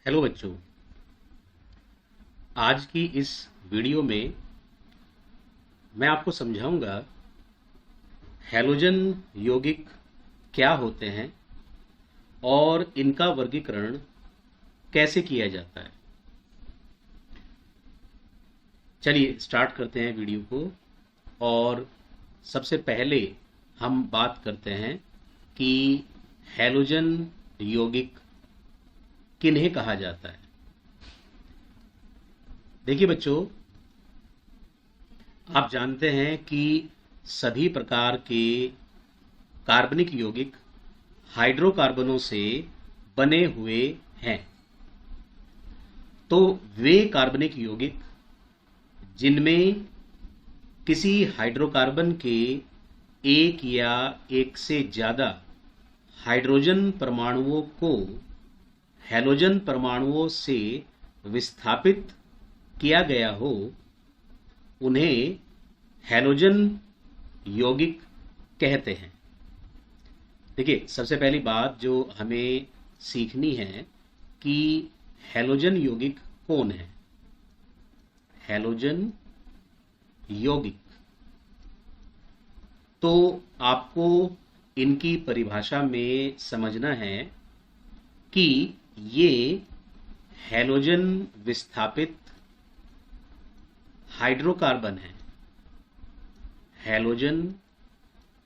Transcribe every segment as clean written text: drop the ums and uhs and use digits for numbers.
Hello बच्चों। आज की इस वीडियो में मैं आपको समझाऊंगा हैलोजन यौगिक क्या होते हैं और इनका वर्गीकरण कैसे किया जाता है। चलिए स्टार्ट करते हैं वीडियो को। और सबसे पहले हम बात करते हैं कि हैलोजन यौगिक किन्हें कहा जाता है। देखिए बच्चों, आप जानते हैं कि सभी प्रकार के कार्बनिक यौगिक हाइड्रोकार्बनों से बने हुए हैं। तो वे कार्बनिक यौगिक जिनमें किसी हाइड्रोकार्बन के एक या एक से ज़्यादा हाइड्रोजन परमाणुओं को हैलोजन परमाणुओं से विस्थापित किया गया हो, उन्हें हैलोजन यौगिक कहते हैं। देखिए, सबसे पहली बात जो हमें सीखनी है कि हैलोजन यौगिक कौन है। हैलोजन यौगिक तो आपको इनकी परिभाषा में समझना है कि ये हैलोजन विस्थापित हाइड्रोकार्बन है। हैलोजन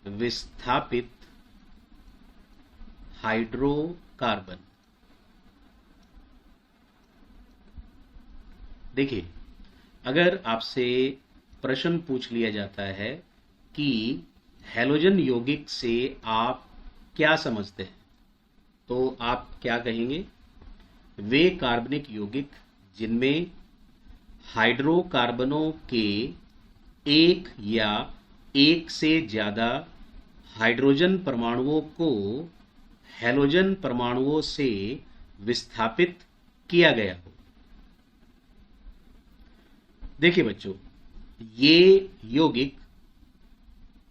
विस्थापित हाइड्रोकार्बन। देखिए, अगर आपसे प्रश्न पूछ लिया जाता है कि हैलोजन यौगिक से आप क्या समझते हैं, तो आप क्या कहेंगे? वे कार्बनिक यौगिक जिनमें हाइड्रोकार्बनों के एक या एक से ज़्यादा हाइड्रोजन परमाणुओं को हैलोजन परमाणुओं से विस्थापित किया गया हो। देखिए बच्चों, ये यौगिक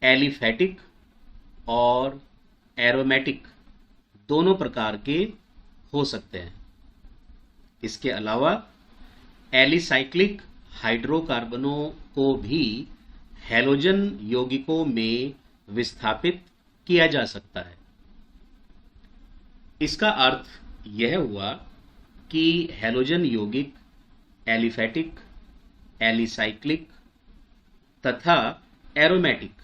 एलिफैटिक और एरोमेटिक दोनों प्रकार के हो सकते हैं। इसके अलावा एलिसाइक्लिक हाइड्रोकार्बनों को भी हैलोजन यौगिकों में विस्थापित किया जा सकता है। इसका अर्थ यह हुआ कि हैलोजन यौगिक एलिफैटिक, एलिसाइक्लिक तथा एरोमेटिक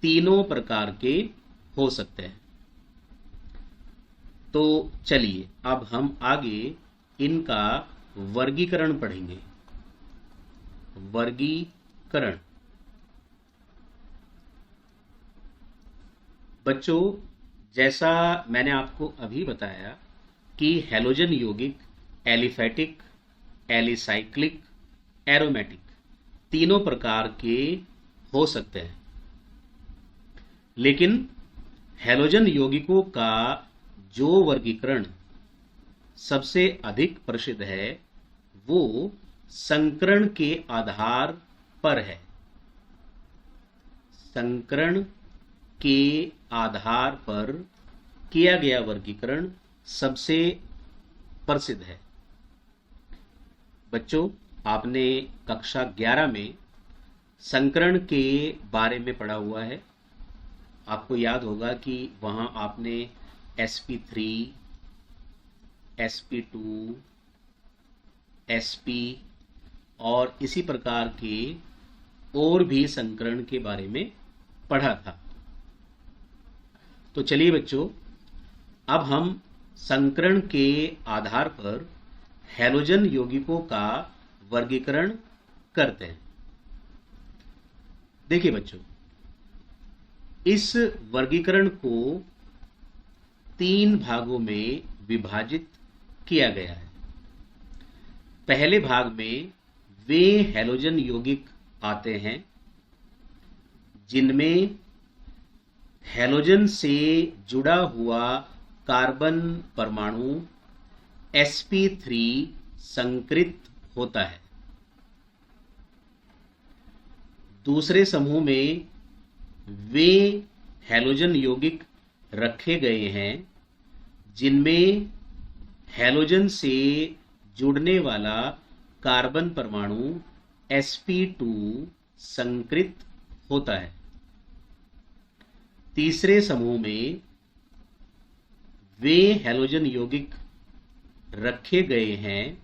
तीनों प्रकार के हो सकते हैं। तो चलिए अब हम आगे इनका वर्गीकरण पढ़ेंगे। वर्गीकरण। बच्चों, जैसा मैंने आपको अभी बताया कि हैलोजन यौगिक एलिफैटिक, एलिसाइक्लिक, एरोमेटिक तीनों प्रकार के हो सकते हैं, लेकिन हैलोजन यौगिकों का जो वर्गीकरण सबसे अधिक प्रसिद्ध है वो संकरण के आधार पर है। संकरण के आधार पर किया गया वर्गीकरण सबसे प्रसिद्ध है। बच्चों, आपने कक्षा 11 में संकरण के बारे में पढ़ा हुआ है। आपको याद होगा कि वहां आपने sp3, sp2, sp और इसी प्रकार के और भी संकरण के बारे में पढ़ा था। तो चलिए बच्चों, अब हम संकरण के आधार पर हैलोजन यौगिकों का वर्गीकरण करते हैं। देखिए बच्चों, इस वर्गीकरण को 3 भागों में विभाजित किया गया है। पहले भाग में वे हैलोजन यौगिक आते हैं जिनमें हैलोजन से जुड़ा हुआ कार्बन परमाणु sp3 संकृत होता है। दूसरे समूह में वे हैलोजन यौगिक रखे गए हैं जिनमें हैलोजन से जुड़ने वाला कार्बन परमाणु sp2 संकृत होता है। तीसरे समूह में वे हैलोजन यौगिक रखे गए हैं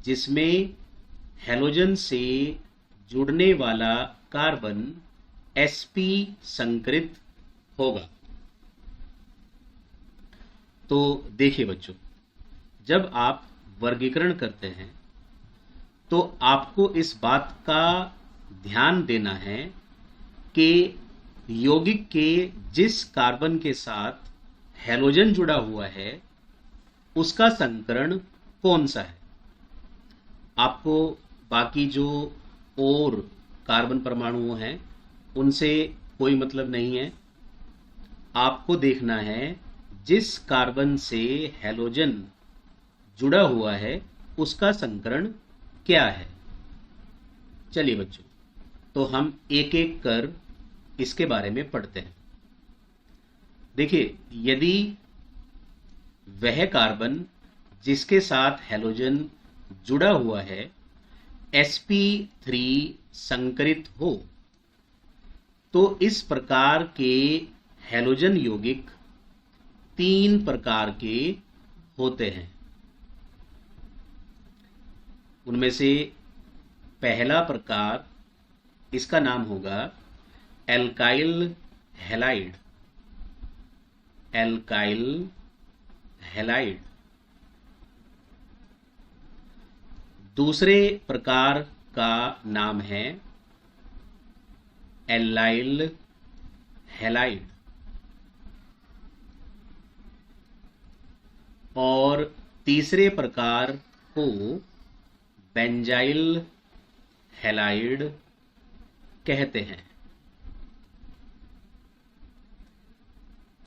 जिसमें हैलोजन से जुड़ने वाला कार्बन sp संकृत होगा। तो देखिए बच्चों, जब आप वर्गीकरण करते हैं तो आपको इस बात का ध्यान देना है कि यौगिक के जिस कार्बन के साथ हैलोजन जुड़ा हुआ है उसका संकरण कौन सा है। आपको बाकी जो और कार्बन परमाणु हैं उनसे कोई मतलब नहीं है। आपको देखना है जिस कार्बन से हैलोजन जुड़ा हुआ है उसका संकरण क्या है। चलिए बच्चों, तो हम एक एक कर इसके बारे में पढ़ते हैं। देखिए, यदि वह कार्बन जिसके साथ हैलोजन जुड़ा हुआ है sp3 संकरित हो तो इस प्रकार के हैलोजन यौगिक 3 प्रकार के होते हैं। उनमें से पहला प्रकार, इसका नाम होगा एल्काइल हैलाइड। Alkyl halide. दूसरे प्रकार का नाम है एल्लाइल हैलाइड। और तीसरे प्रकार को बेंजाइल हैलाइड कहते हैं।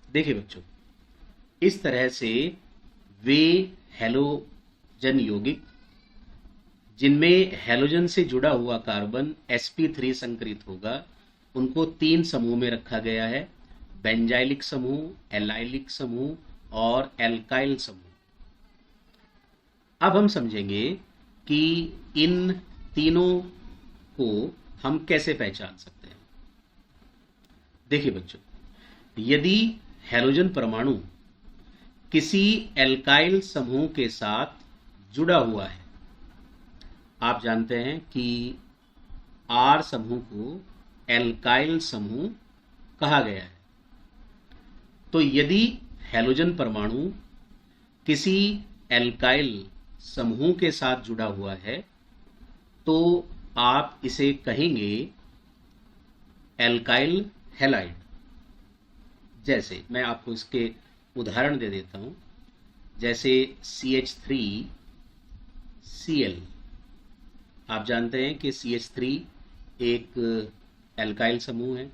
देखिए बच्चों, इस तरह से वे हैलोजन यौगिक जिनमें हैलोजन से जुड़ा हुआ कार्बन sp3 संकरित होगा उनको 3 समूह में रखा गया है, बेंजाइलिक समूह, एलाइलिक समूह और एल्काइल समूह। अब हम समझेंगे कि इन तीनों को हम कैसे पहचान सकते हैं। देखिए बच्चों, यदि हैलोजन परमाणु किसी एल्काइल समूह के साथ जुड़ा हुआ है, आप जानते हैं कि R समूह को एल्काइल समूह कहा गया है। तो यदि हैलोजन परमाणु किसी एल्काइल समूह के साथ जुड़ा हुआ है तो आप इसे कहेंगे एल्काइल हैलाइड। जैसे मैं आपको इसके उदाहरण दे देता हूं, जैसे CH3Cl। आप जानते हैं कि CH3 एक एल्काइल समूह है।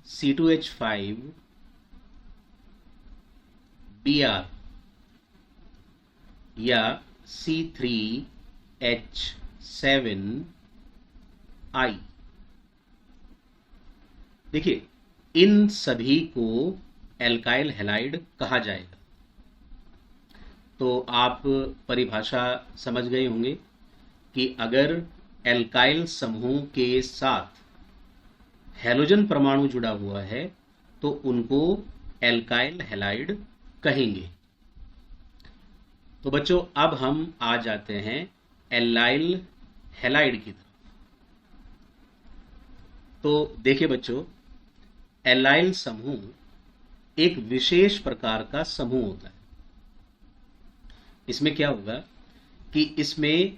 C2H5Br या C3H7I। देखिए, इन सभी को एल्काइल हैलाइड कहा जाएगा। तो आप परिभाषा समझ गए होंगे कि अगर एल्काइल समूह के साथ हैलोजन परमाणु जुड़ा हुआ है तो उनको एल्काइल हैलाइड कहेंगे। तो बच्चों, अब हम आ जाते हैं एल्लाइल हैलाइड की तरफ। तो देखिए बच्चों, एल्लाइल समूह एक विशेष प्रकार का समूह होता है। इसमें क्या होगा कि इसमें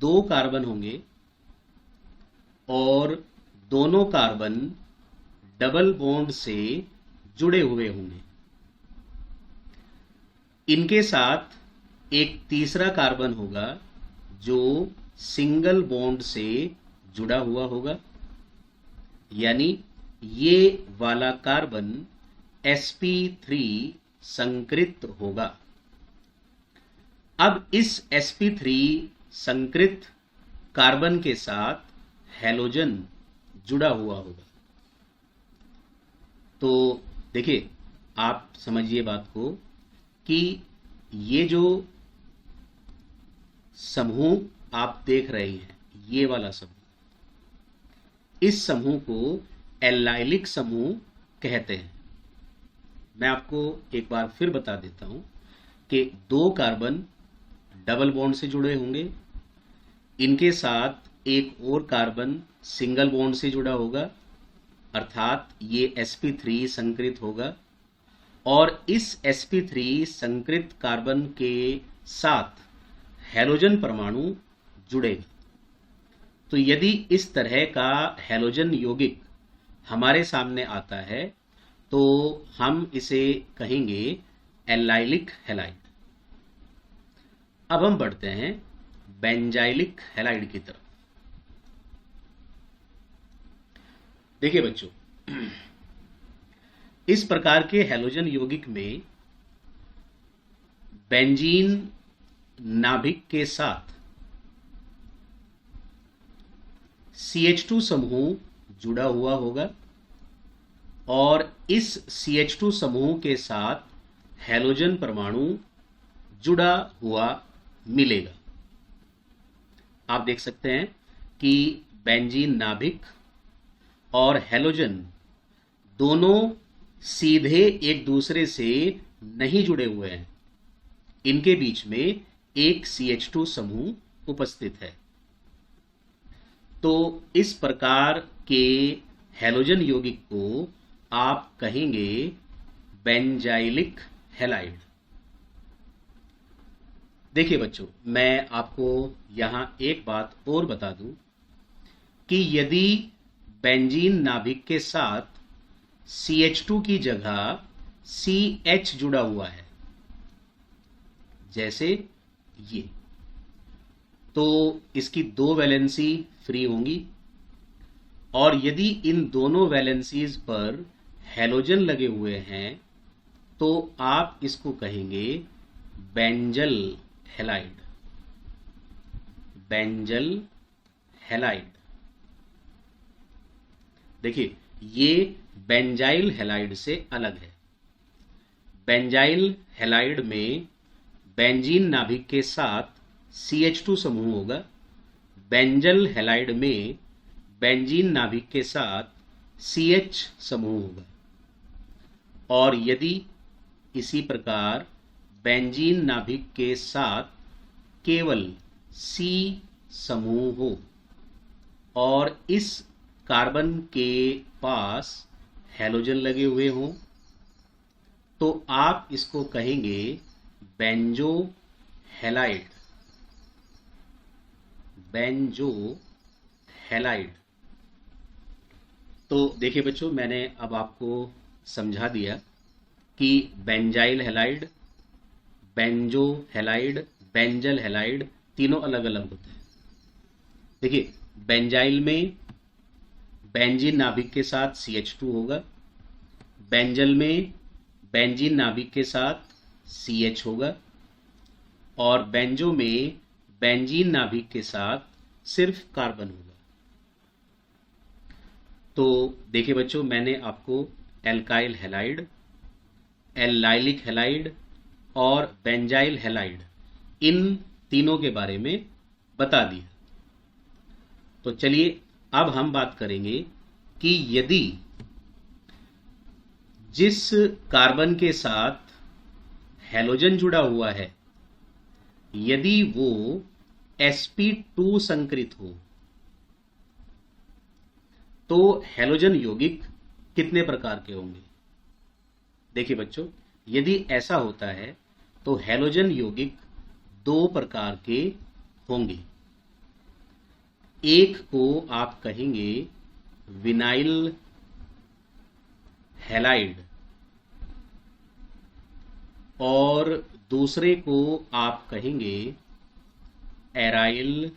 2 कार्बन होंगे और दोनों कार्बन डबल बॉन्ड से जुड़े हुए होंगे। इनके साथ एक तीसरा कार्बन होगा जो सिंगल बॉन्ड से जुड़ा हुआ होगा, यानी ये वाला कार्बन sp3 संकृत होगा। अब इस sp3 संकृत कार्बन के साथ हैलोजन जुड़ा हुआ होगा। तो देखिए, आप समझिए बात को कि ये जो समूह आप देख रहे हैं, ये वाला समूह, इस समूह को एल्लाइलिक समूह कहते हैं। मैं आपको एक बार फिर बता देता हूं कि दो कार्बन डबल बॉन्ड से जुड़े होंगे, इनके साथ एक और कार्बन सिंगल बॉन्ड से जुड़ा होगा, अर्थात ये sp3 संकृत होगा, और इस sp3 संकृत कार्बन के साथ हैलोजन परमाणु जुड़ेगा। तो यदि इस तरह का हैलोजन यौगिक हमारे सामने आता है तो हम इसे कहेंगे एल्लाइलिक हैलाइड। अब हम बढ़ते हैं बेंजाइलिक हैलाइड की तरफ। देखिए बच्चों, इस प्रकार के हैलोजन यौगिक में बेंजीन नाभिक के साथ CH2 समूह जुड़ा हुआ होगा और इस CH2 समूह के साथ हैलोजन परमाणु जुड़ा हुआ मिलेगा। आप देख सकते हैं कि बेंजीन नाभिक और हैलोजन दोनों सीधे एक दूसरे से नहीं जुड़े हुए हैं, इनके बीच में एक CH2 समूह उपस्थित है। तो इस प्रकार के हैलोजन यौगिक को आप कहेंगे बेंजाइलिक हैलाइड। देखिए बच्चों, मैं आपको यहां एक बात और बता दूं कि यदि बेंजीन नाभिक के साथ CH2 की जगह CH जुड़ा हुआ है, जैसे ये, तो इसकी दो वैलेंसी फ्री होंगी, और यदि इन दोनों वैलेंसीज पर हैलोजन लगे हुए हैं तो आप इसको कहेंगे बेंजल हैलाइड। Benzal halide. देखिए, ये बेंजाइल हैलाइड से अलग है। बेंजाइल हैलाइड में बेंजीन नाभिक के साथ CH2 समूह होगा, बेंजल हैलाइड में बेंजीन नाभिक के साथ CH समूह होगा। और यदि इसी प्रकार बेंजीन नाभिक के साथ केवल C समूह हो और इस कार्बन के पास हैलोजन लगे हुए हों, तो आप इसको कहेंगे बेंजो हैलाइड। Benzo halide. तो देखिए बच्चों, मैंने अब आपको समझा दिया कि benzyl halide, benzo halide, benzal halide तीनों अलग अलग होते हैं। देखिए, बेंजाइल में बेंजीन नाभिक के साथ CH2 होगा, बेंजल में बेंजीन नाभिक के साथ CH होगा, और बेंजो में बेंजीन नाभिक के साथ सिर्फ कार्बन होगा। तो देखिए बच्चों, मैंने आपको एल्काइल हैलाइड, एल्लाइलिक हैलाइड और बेंजाइल हैलाइड, इन तीनों के बारे में बता दिया। तो चलिए अब हम बात करेंगे कि यदि जिस कार्बन के साथ हैलोजन जुड़ा हुआ है, यदि वो sp2 संकृत हो, तो हैलोजन यौगिक कितने प्रकार के होंगे? देखिए बच्चों, यदि ऐसा होता है तो हैलोजन यौगिक दो प्रकार के होंगे। एक को आप कहेंगे विनाइल हैलाइड और दूसरे को आप कहेंगे एराइल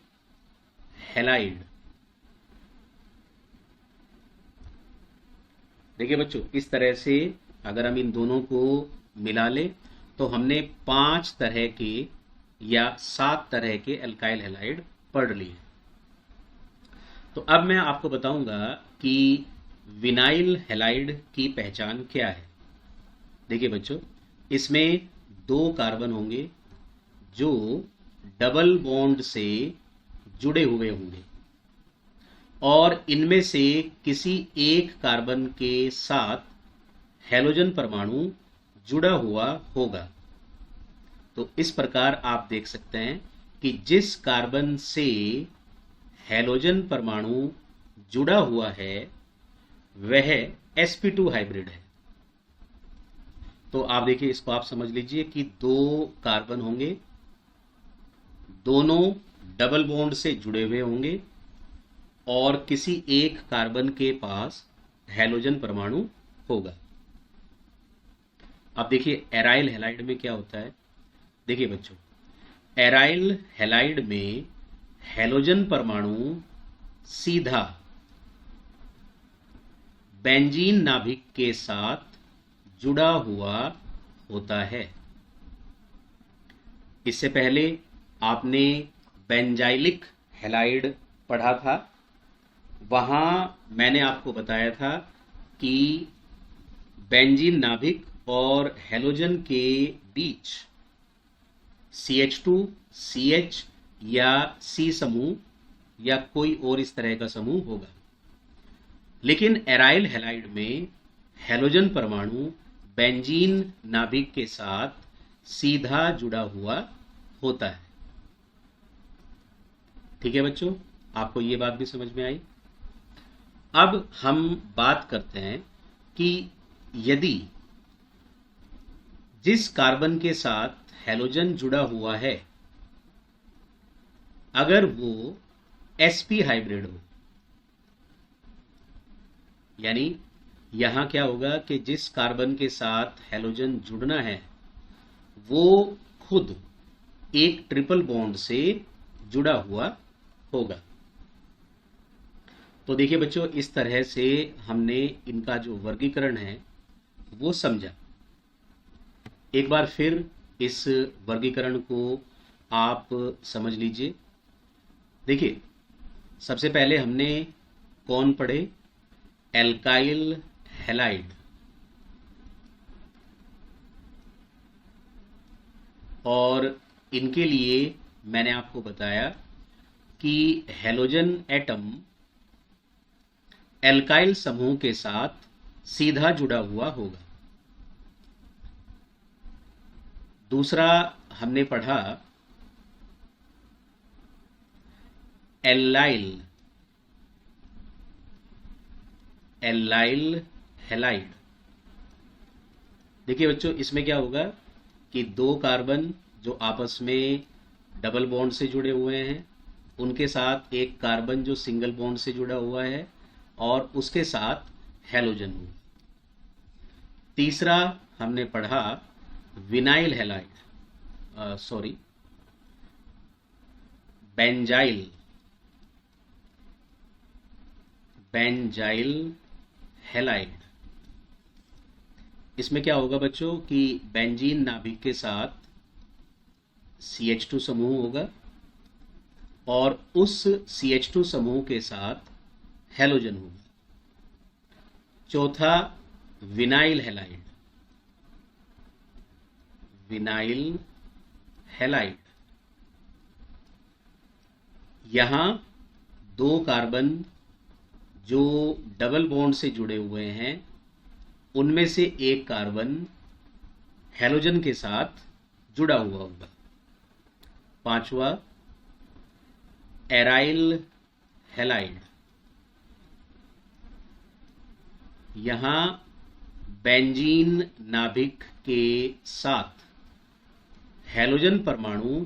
हैलाइड। देखिए बच्चों, इस तरह से अगर हम इन दोनों को मिला लें तो हमने 5 तरह के या 7 तरह के एल्काइल हैलाइड पढ़ लिए। तो अब मैं आपको बताऊंगा कि विनाइल हैलाइड की पहचान क्या है। देखिए बच्चों, इसमें दो कार्बन होंगे जो डबल बॉन्ड से जुड़े हुए होंगे और इनमें से किसी एक कार्बन के साथ हैलोजन परमाणु जुड़ा हुआ होगा। तो इस प्रकार आप देख सकते हैं कि जिस कार्बन से हैलोजन परमाणु जुड़ा हुआ है वह sp2 हाइब्रिड है। तो आप देखिए, इसको आप समझ लीजिए कि दो कार्बन होंगे, दोनों डबल बॉन्ड से जुड़े हुए होंगे और किसी एक कार्बन के पास हैलोजन परमाणु होगा। अब देखिए एराइल हैलाइड में क्या होता है। देखिए बच्चों, एराइल हैलाइड में हैलोजन परमाणु सीधा बेंजीन नाभिक के साथ जुड़ा हुआ होता है। इससे पहले आपने बेंजाइलिक हैलाइड पढ़ा था, वहां मैंने आपको बताया था कि बेंजीन नाभिक और हैलोजन के बीच CH2, CH या C समूह या कोई और इस तरह का समूह होगा। लेकिन एराइल हैलाइड में हैलोजन परमाणु बेंजीन नाभिक के साथ सीधा जुड़ा हुआ होता है। ठीक है बच्चों, आपको ये बात भी समझ में आई। अब हम बात करते हैं कि यदि जिस कार्बन के साथ हैलोजन जुड़ा हुआ है अगर वो sp हाइब्रिड हो, यानी यहां क्या होगा कि जिस कार्बन के साथ हैलोजन जुड़ना है वो खुद एक ट्रिपल बॉन्ड से जुड़ा हुआ होगा। तो देखिए बच्चों, इस तरह से हमने इनका जो वर्गीकरण है वो समझा। एक बार फिर इस वर्गीकरण को आप समझ लीजिए। देखिए, सबसे पहले हमने कौन पढ़े? Alkyl halide. और इनके लिए मैंने आपको बताया कि हैलोजन एटम एल्काइल समूह के साथ सीधा जुड़ा हुआ होगा। दूसरा हमने पढ़ा एल्लाइल हैलाइड। देखिए बच्चों, इसमें क्या होगा कि दो कार्बन जो आपस में डबल बॉन्ड से जुड़े हुए हैं उनके साथ एक कार्बन जो सिंगल बॉन्ड से जुड़ा हुआ है और उसके साथ हैलोजन हो। तीसरा हमने पढ़ा vinyl halide, sorry benzyl halide. इसमें क्या होगा बच्चों कि बेंजीन नाभिक के साथ CH2 समूह होगा और उस CH2 समूह के साथ हैलोजन होगा। चौथा विनाइल हैलाइड। यहां दो कार्बन जो डबल बॉन्ड से जुड़े हुए हैं उनमें से एक कार्बन हैलोजन के साथ जुड़ा हुआ होगा। पांचवा एराइल हैलाइड। यहां बेंजीन नाभिक के साथ हैलोजन परमाणु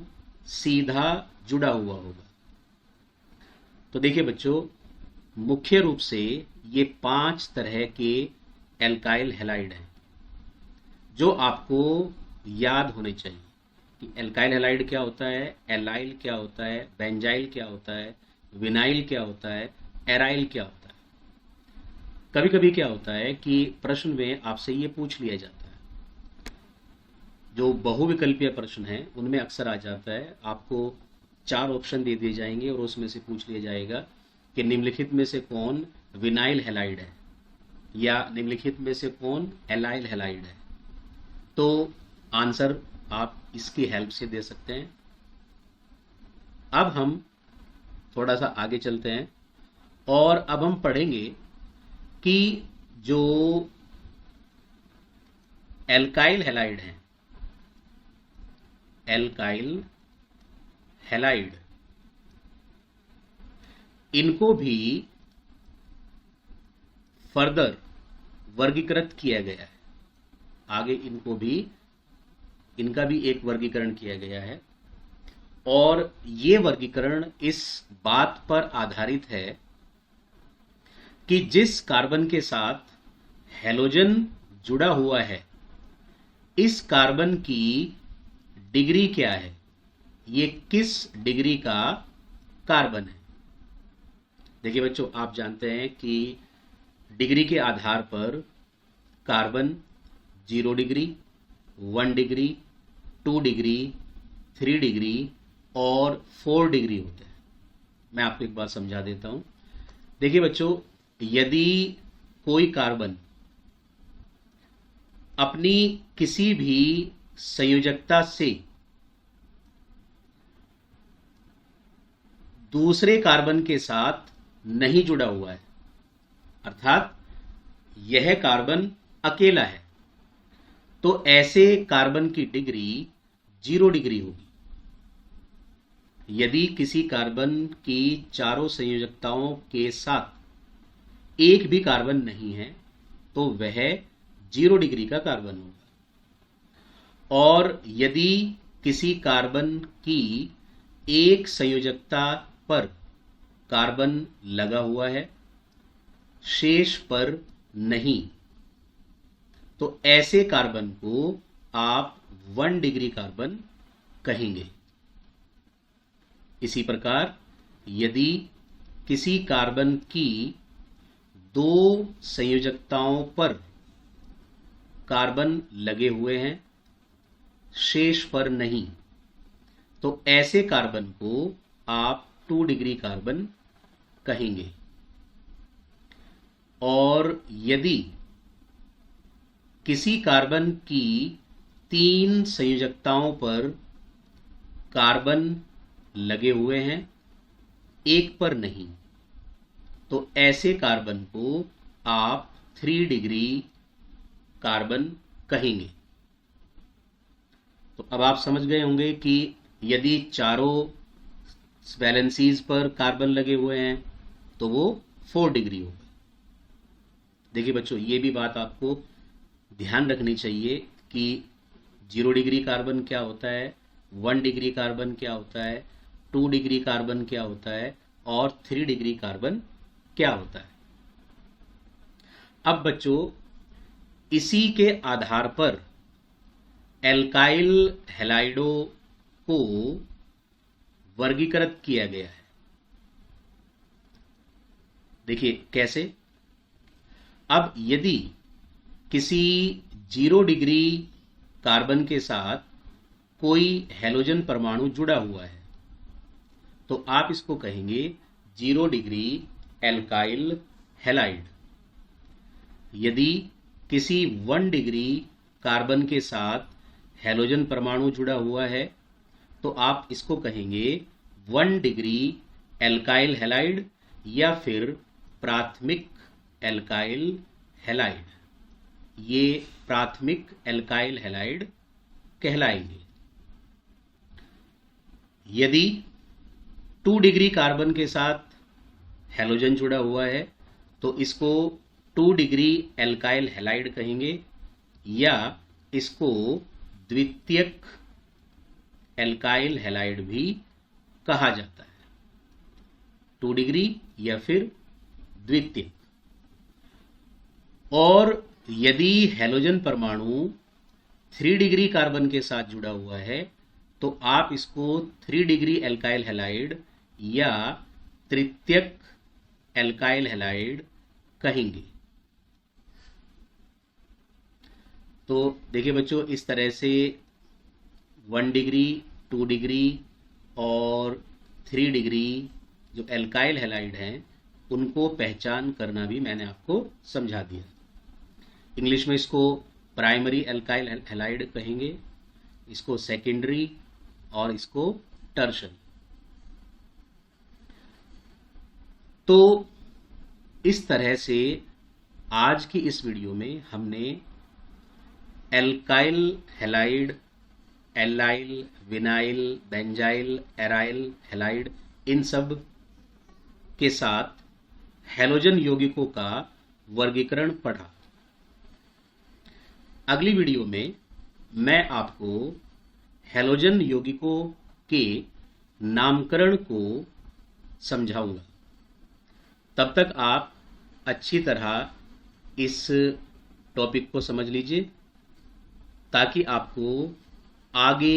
सीधा जुड़ा हुआ होगा। तो देखिए बच्चों, मुख्य रूप से ये 5 तरह के एल्काइल हैलाइड हैं जो आपको याद होने चाहिए कि एल्काइल हैलाइड क्या होता है, एलाइल क्या होता है, बेंजाइल क्या होता है, विनाइल क्या होता है, एराइल क्या होता है। कभी कभी क्या होता है कि प्रश्न में आपसे ये पूछ लिया जाता है, जो बहुविकल्पीय प्रश्न है उनमें अक्सर आ जाता है, आपको 4 ऑप्शन दे दिए जाएंगे और उसमें से पूछ लिया जाएगा कि निम्नलिखित में से कौन विनाइल हैलाइड है या निम्नलिखित में से कौन एलाइल हैलाइड है। तो आंसर आप इसकी हेल्प से दे सकते हैं। अब हम थोड़ा सा आगे चलते हैं और अब हम पढ़ेंगे कि जो एल्काइल हैलाइड हैं, एल्काइल हैलाइड, इनको भी फर्दर वर्गीकृत किया गया है। आगे इनका भी एक वर्गीकरण किया गया है और ये वर्गीकरण इस बात पर आधारित है कि जिस कार्बन के साथ हैलोजन जुड़ा हुआ है, इस कार्बन की डिग्री क्या है, ये किस डिग्री का कार्बन है। देखिए बच्चों, आप जानते हैं कि डिग्री के आधार पर carbon 0 degree, 1 degree, 2 degree, 3 degree और 4 डिग्री होते हैं। मैं आपको एक बात समझा देता हूं। देखिए बच्चों, यदि कोई कार्बन अपनी किसी भी संयोजकता से दूसरे कार्बन के साथ नहीं जुड़ा हुआ है, अर्थात यह कार्बन अकेला है, तो ऐसे कार्बन की डिग्री 0 डिग्री होगी। यदि किसी कार्बन की चारों संयोजकताओं के साथ एक भी कार्बन नहीं है तो वह 0 डिग्री का कार्बन होगा। और यदि किसी कार्बन की एक संयोजकता पर कार्बन लगा हुआ है, शेष पर नहीं, तो ऐसे कार्बन को आप 1 डिग्री कार्बन कहेंगे। इसी प्रकार यदि किसी कार्बन की 2 संयोजकताओं पर कार्बन लगे हुए हैं, शेष पर नहीं, तो ऐसे कार्बन को आप 2 डिग्री कार्बन कहेंगे। और यदि किसी कार्बन की 3 संयोजकताओं पर कार्बन लगे हुए हैं, एक पर नहीं, तो ऐसे कार्बन को आप 3 डिग्री कार्बन कहेंगे। तो अब आप समझ गए होंगे कि यदि चारों वैलेंसीज पर कार्बन लगे हुए हैं तो वो 4 डिग्री होगा। देखिए बच्चों, ये भी बात आपको ध्यान रखनी चाहिए कि 0 डिग्री कार्बन क्या होता है, 1 डिग्री कार्बन क्या होता है, 2 डिग्री कार्बन क्या होता है और 3 डिग्री कार्बन क्या होता है। अब बच्चों, इसी के आधार पर एल्काइल हैलाइडों को वर्गीकृत किया गया है। देखिए कैसे। अब यदि किसी 0 डिग्री कार्बन के साथ कोई हैलोजन परमाणु जुड़ा हुआ है तो आप इसको कहेंगे 0 डिग्री एल्काइल हैलाइड। यदि किसी 1 डिग्री कार्बन के साथ हैलोजन परमाणु जुड़ा हुआ है तो आप इसको कहेंगे 1 डिग्री एल्काइल हैलाइड या फिर प्राथमिक एल्काइल हैलाइड। ये प्राथमिक एल्काइल हैलाइड कहलाएंगे। यदि 2 डिग्री कार्बन के साथ हैलोजन जुड़ा हुआ है तो इसको 2 डिग्री एल्काइल हैलाइड कहेंगे या इसको द्वितीयक एल्काइल हैलाइड भी कहा जाता है। 2 डिग्री या फिर द्वितीयक। और यदि हैलोजन परमाणु 3 डिग्री कार्बन के साथ जुड़ा हुआ है तो आप इसको 3 डिग्री एल्काइल हैलाइड या तृतीयक एल्काइल हैलाइड कहेंगे। तो देखिए बच्चों, इस तरह से 1 डिग्री, 2 डिग्री और 3 डिग्री जो एल्काइल हैलाइड हैं उनको पहचान करना भी मैंने आपको समझा दिया। इंग्लिश में इसको प्राइमरी एल्काइल हैलाइड कहेंगे इसको सेकेंडरी और इसको टर्शरी। तो इस तरह से आज की इस वीडियो में हमने alkyl halide, allyl, vinyl, benzyl, aryl halide, इन सब के साथ हैलोजन यौगिकों का वर्गीकरण पढ़ा। अगली वीडियो में मैं आपको हैलोजन यौगिकों के नामकरण को समझाऊंगा। तब तक आप अच्छी तरह इस टॉपिक को समझ लीजिए ताकि आपको आगे